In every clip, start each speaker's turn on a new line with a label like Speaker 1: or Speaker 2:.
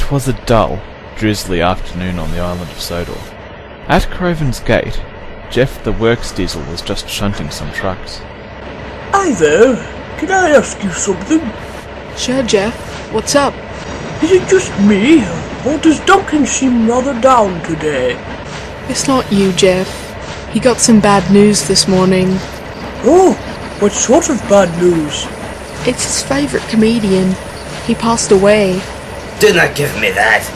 Speaker 1: It was a dull, drizzly afternoon on the island of Sodor. At Croven's gate, Jeff the works diesel was just shunting some trucks.
Speaker 2: Hi there, can I ask you something?
Speaker 3: Sure, Jeff. What's up?
Speaker 2: Is it just me, or does Duncan seem rather down today?
Speaker 3: It's not you, Jeff. He got some bad news this morning.
Speaker 2: Oh, what sort of bad news?
Speaker 3: It's his favourite comedian. He passed away.
Speaker 4: Do not give me that!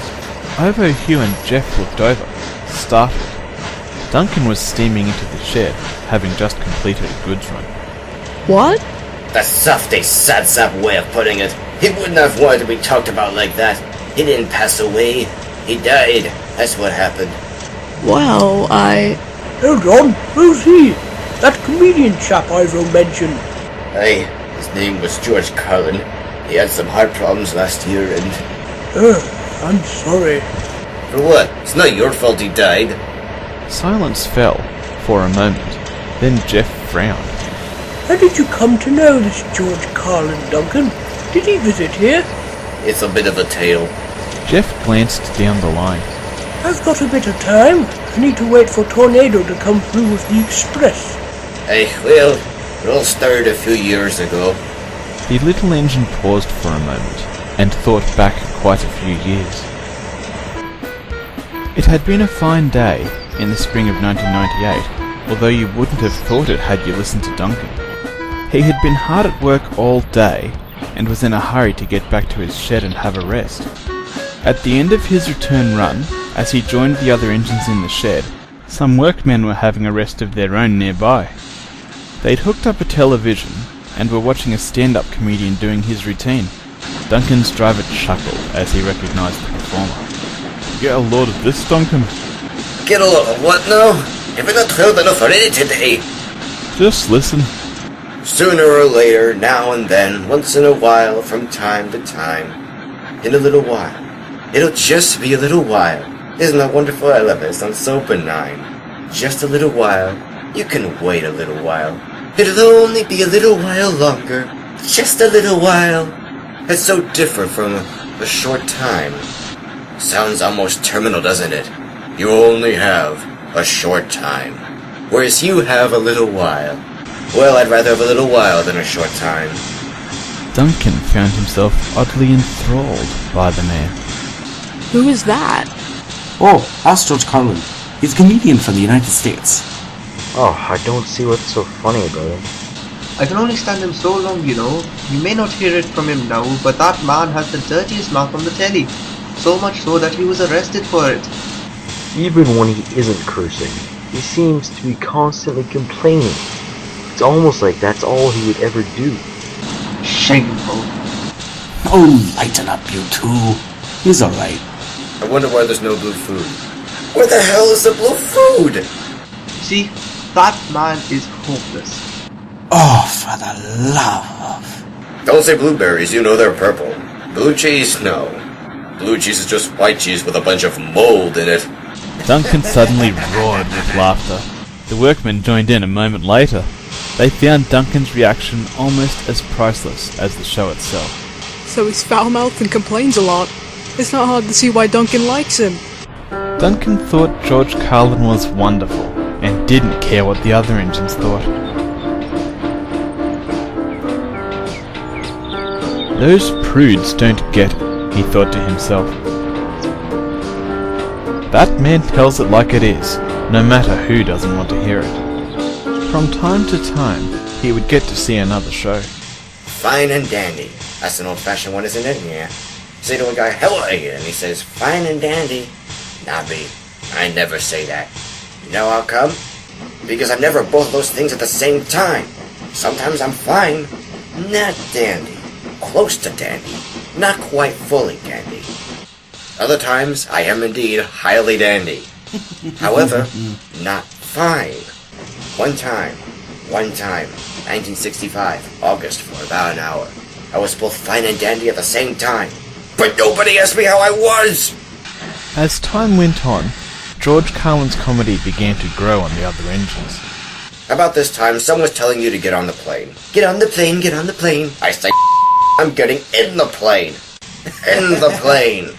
Speaker 1: Ivo, Hugh and Jeff looked over, startled. Duncan was steaming into the shed, having just completed a goods run.
Speaker 3: What?
Speaker 4: The softy sad-sap way of putting it. He wouldn't have wanted to be talked about like that. He didn't pass away. He died. That's what happened.
Speaker 3: Well,
Speaker 2: Hold on, who's he? That comedian chap Ivo mentioned.
Speaker 4: Aye, his name was George Carlin. He had some heart problems last year and...
Speaker 2: I'm sorry.
Speaker 4: For what? It's not your fault he died.
Speaker 1: Silence fell, for a moment. Then Jeff frowned.
Speaker 2: How did you come to know this George Carlin, Duncan? Did he visit here?
Speaker 4: It's a bit of a tale.
Speaker 1: Jeff glanced down the line.
Speaker 2: I've got a bit of time. I need to wait for Tornado to come through with the express.
Speaker 4: Aye, well, it all started a few years ago.
Speaker 1: The little engine paused for a moment, and thought back quite a few years. It had been a fine day in the spring of 1998, although you wouldn't have thought it had you listened to Duncan. He had been hard at work all day, and was in a hurry to get back to his shed and have a rest. At the end of his return run, as he joined the other engines in the shed, some workmen were having a rest of their own nearby. They'd hooked up a television, and were watching a stand-up comedian doing his routine. Duncan's driver chuckled as he recognised the performer. Get a load of this, Duncan.
Speaker 4: Get a lot of what now? Have I not heard enough already today?
Speaker 1: Just listen.
Speaker 4: Sooner or later, now and then, once in a while, from time to time. In a little while. It'll just be a little while. Isn't that wonderful? I love it. It sounds so benign. Just a little while. You can wait a little while. It'll only be a little while longer. Just a little while. It's so different from a short time. Sounds almost terminal, doesn't it? You only have a short time. Whereas you have a little while. Well, I'd rather have a little while than a short time.
Speaker 1: Duncan found himself oddly enthralled by the man.
Speaker 3: Who is that?
Speaker 5: Oh, ask George Carlin. He's a comedian from the United States.
Speaker 6: Oh, I don't see what's so funny about him.
Speaker 7: I can only stand him so long, you know. You may not hear it from him now, but that man has the dirtiest mouth on the telly. So much so that he was arrested for it.
Speaker 6: Even when he isn't cursing, he seems to be constantly complaining. It's almost like that's all he would ever do.
Speaker 7: Shameful.
Speaker 5: Oh, lighten up, you two. He's alright.
Speaker 4: I wonder why there's no blue food. Where the hell is the blue food?
Speaker 7: See, that man is hopeless.
Speaker 5: Oh, for the love of...
Speaker 4: Don't say blueberries, you know they're purple. Blue cheese, no. Blue cheese is just white cheese with a bunch of mold in it.
Speaker 1: Duncan suddenly roared with laughter. The workmen joined in a moment later. They found Duncan's reaction almost as priceless as the show itself.
Speaker 3: So he's foul-mouthed and complains a lot. It's not hard to see why Duncan likes him.
Speaker 1: Duncan thought George Carlin was wonderful, and didn't care what the other engines thought. Those prudes don't get it, he thought to himself. That man tells it like it is, no matter who doesn't want to hear it. From time to time, he would get to see another show.
Speaker 4: Fine and dandy. That's an old-fashioned one, isn't it? Yeah. Say to a guy, how are you? And he says, fine and dandy. Nah, B. I never say that. You know how come? Because I'm never both those things at the same time. Sometimes I'm fine. Not dandy. Close to dandy. Not quite fully dandy. Other times, I am indeed highly dandy. However, not fine. One time, 1965, August, for about an hour. I was both fine and dandy at the same time. But nobody asked me how I was!
Speaker 1: As time went on, George Carlin's comedy began to grow on the other engines.
Speaker 4: About this time, someone was telling you to get on the plane. Get on the plane, get on the plane. I say, I'm getting in the plane. In the plane.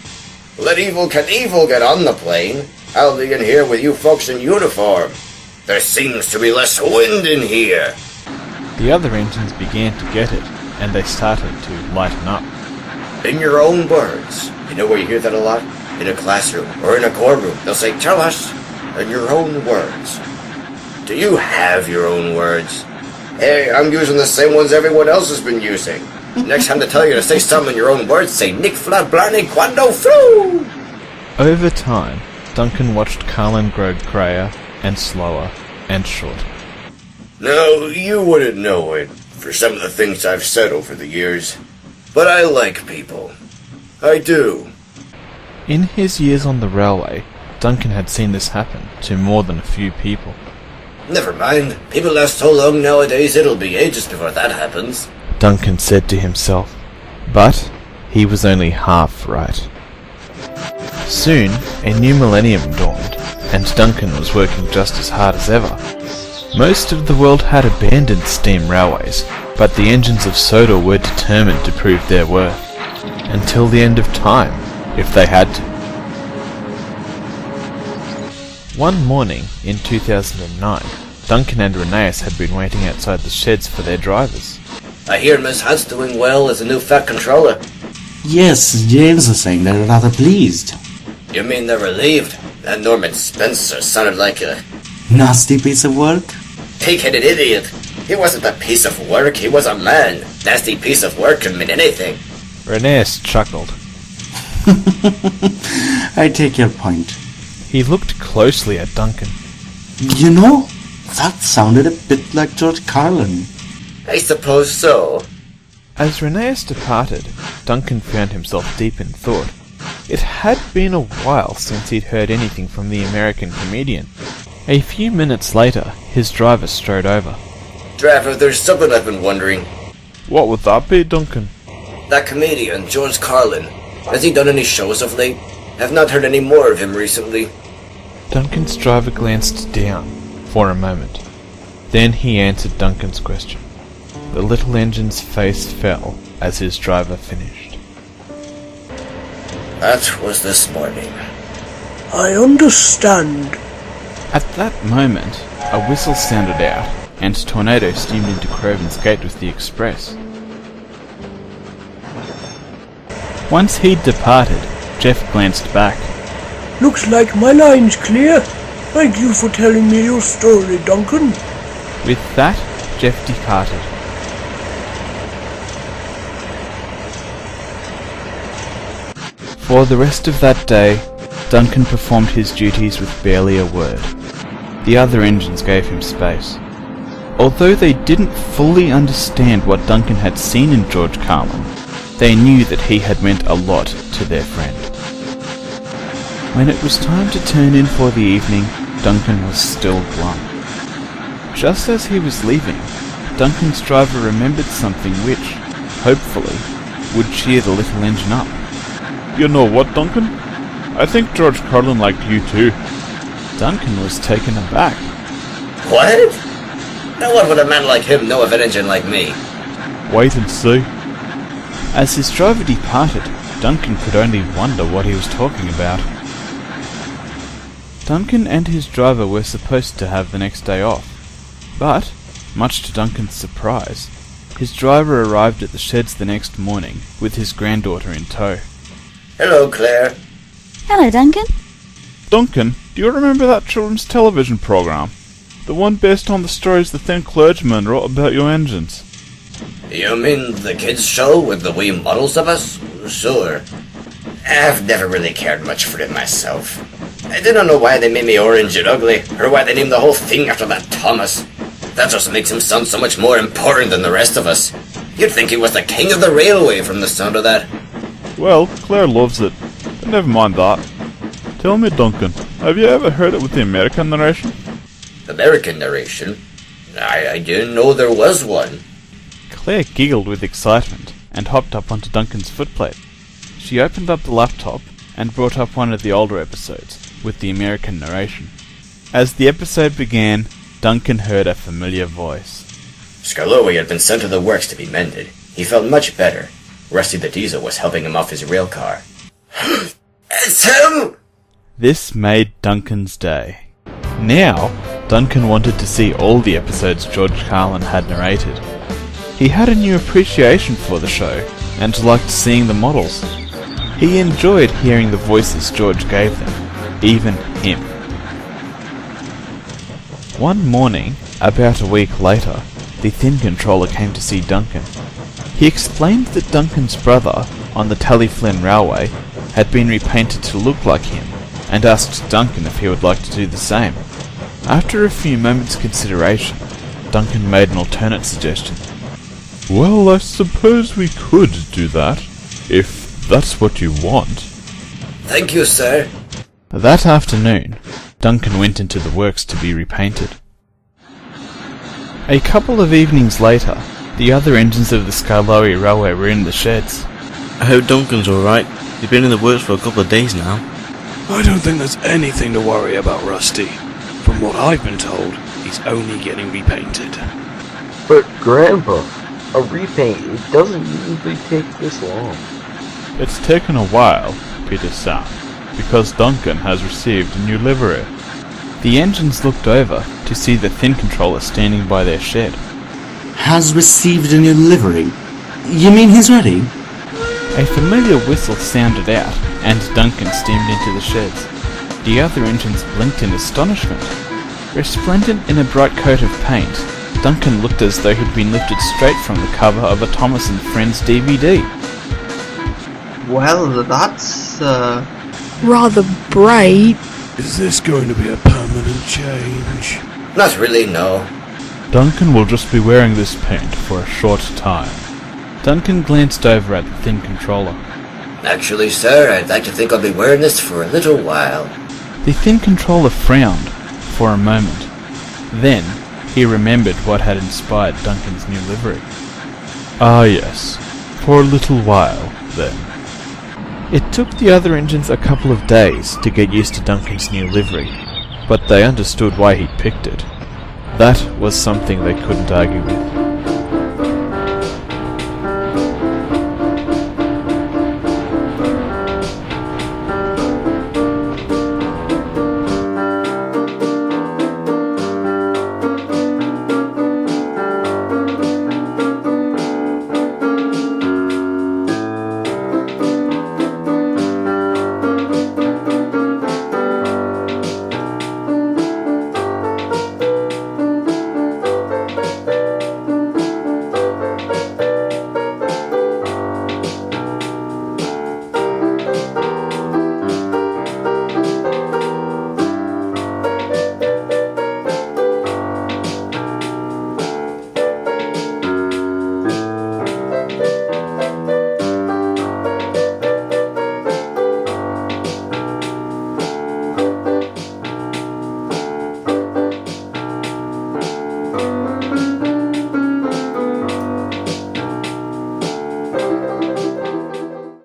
Speaker 4: Let Evil Knievel get on the plane. I'll be in here with you folks in uniform. There seems to be less wind in here.
Speaker 1: The other engines began to get it, and they started to lighten up.
Speaker 4: In your own words. You know where you hear that a lot? In a classroom or in a courtroom. They'll say, tell us in your own words. Do you have your own words? Hey, I'm using the same ones everyone else has been using. Next time they tell you to say something in your own words, say Nick Flablani Quando Flu!
Speaker 1: Over time, Duncan watched Carlin grow greyer and slower and shorter.
Speaker 4: No, you wouldn't know it, for some of the things I've said over the years. But I like people. I do.
Speaker 1: In his years on the railway, Duncan had seen this happen to more than a few people.
Speaker 4: Never mind. People last so long nowadays, it'll be ages before that happens.
Speaker 1: Duncan said to himself. But he was only half right. Soon, a new millennium dawned, and Duncan was working just as hard as ever. Most of the world had abandoned steam railways, but the engines of Sodor were determined to prove their worth, until the end of time, if they had to. One morning in 2009, Duncan and Renaeus had been waiting outside the sheds for their drivers.
Speaker 4: I hear Miss Hunt's doing well as a new Fat Controller.
Speaker 5: Yes, James was saying they're rather pleased.
Speaker 4: You mean they're relieved? That Norman Spencer sounded like a
Speaker 5: Nasty piece of work?
Speaker 4: pig-headed idiot. He wasn't a piece of work, he was a man. Nasty piece of work can mean anything.
Speaker 1: Renaeus chuckled.
Speaker 5: I take your point.
Speaker 1: He looked closely at Duncan.
Speaker 5: You know, that sounded a bit like George Carlin.
Speaker 4: I suppose so.
Speaker 1: As Renaeus departed, Duncan found himself deep in thought. It had been a while since he'd heard anything from the American comedian. A few minutes later, his driver strode over.
Speaker 4: Driver, there's something I've been wondering.
Speaker 1: What would that be, Duncan?
Speaker 4: That comedian, George Carlin, has he done any shows of late? I've not heard any more of him recently.
Speaker 1: Duncan's driver glanced down for a moment. Then he answered Duncan's question. The little engine's face fell as his driver finished.
Speaker 4: That was this morning.
Speaker 2: I understand.
Speaker 1: At that moment, a whistle sounded out, and Tornado steamed into Crovan's Gate with the express. Once he'd departed, Jeff glanced back.
Speaker 2: Looks like my line's clear. Thank you for telling me your story, Duncan.
Speaker 1: With that, Jeff departed. For the rest of that day, Duncan performed his duties with barely a word. The other engines gave him space. Although they didn't fully understand what Duncan had seen in George Carlin, they knew that he had meant a lot to their friend. When it was time to turn in for the evening, Duncan was still glum. Just as he was leaving, Duncan's driver remembered something which, hopefully, would cheer the little engine up.
Speaker 8: You know what, Duncan? I think George Carlin liked you too.
Speaker 1: Duncan was taken aback.
Speaker 4: What? Now what would a man like him know of an engine like me?
Speaker 8: Wait and see.
Speaker 1: As his driver departed, Duncan could only wonder what he was talking about. Duncan and his driver were supposed to have the next day off, but, much to Duncan's surprise, his driver arrived at the sheds the next morning with his granddaughter in tow.
Speaker 4: Hello, Claire.
Speaker 9: Hello, Duncan.
Speaker 8: Duncan, do you remember that children's television program? The one based on the stories the thin clergyman wrote about your engines?
Speaker 4: You mean the kids' show with the wee models of us? Sure. I've never really cared much for it myself. I didn't know why they made me orange and ugly, or why they named the whole thing after that Thomas. That just makes him sound so much more important than the rest of us. You'd think he was the king of the railway from the sound of that.
Speaker 8: Well, Claire loves it, but never mind that. Tell me, Duncan, have you ever heard it with the American narration?
Speaker 4: American narration? I didn't know there was one.
Speaker 1: Claire giggled with excitement and hopped up onto Duncan's footplate. She opened up the laptop and brought up one of the older episodes with the American narration. As the episode began, Duncan heard a familiar voice.
Speaker 4: Skarloey had been sent to the works to be mended. He felt much better. Rusty the Diesel was helping him off his rail car. That's him!
Speaker 1: This made Duncan's day. Now, Duncan wanted to see all the episodes George Carlin had narrated. He had a new appreciation for the show, and liked seeing the models. He enjoyed hearing the voices George gave them, even him. One morning, about a week later, the Thin Controller came to see Duncan. He explained that Duncan's brother, on the Tally-Flynn Railway, had been repainted to look like him, and asked Duncan if he would like to do the same. After a few moments' consideration, Duncan made an alternate suggestion.
Speaker 8: Well, I suppose we could do that, if that's what you want.
Speaker 4: Thank you, sir.
Speaker 1: That afternoon, Duncan went into the works to be repainted. A couple of evenings later, the other engines of the Skarloey Railway were in the sheds.
Speaker 9: I hope Duncan's alright. He's been in the works for a couple of days now.
Speaker 10: I don't think there's anything to worry about, Rusty. From what I've been told, he's only getting repainted.
Speaker 6: But Grandpa, a repaint, it doesn't usually take this long.
Speaker 8: It's taken a while, Peter-san, because Duncan has received a new livery.
Speaker 1: The engines looked over to see the Thin Controller standing by their shed.
Speaker 5: Has received a new livery? You mean he's ready?
Speaker 1: A familiar whistle sounded out, and Duncan steamed into the sheds. The other engines blinked in astonishment. Resplendent in a bright coat of paint, Duncan looked as though he'd been lifted straight from the cover of a Thomas and Friends DVD.
Speaker 7: Well, that's,
Speaker 3: Rather bright.
Speaker 10: Is this going to be a permanent change?
Speaker 4: Not really, no.
Speaker 8: Duncan will just be wearing this paint for a short time.
Speaker 1: Duncan glanced over at the Thin Controller.
Speaker 4: Actually, sir, I'd like to think I'll be wearing this for a little while.
Speaker 1: The Thin Controller frowned for a moment. Then, he remembered what had inspired Duncan's new livery.
Speaker 8: Ah yes, for a little while, then.
Speaker 1: It took the other engines a couple of days to get used to Duncan's new livery, but they understood why he'd picked it. That was something they couldn't argue with.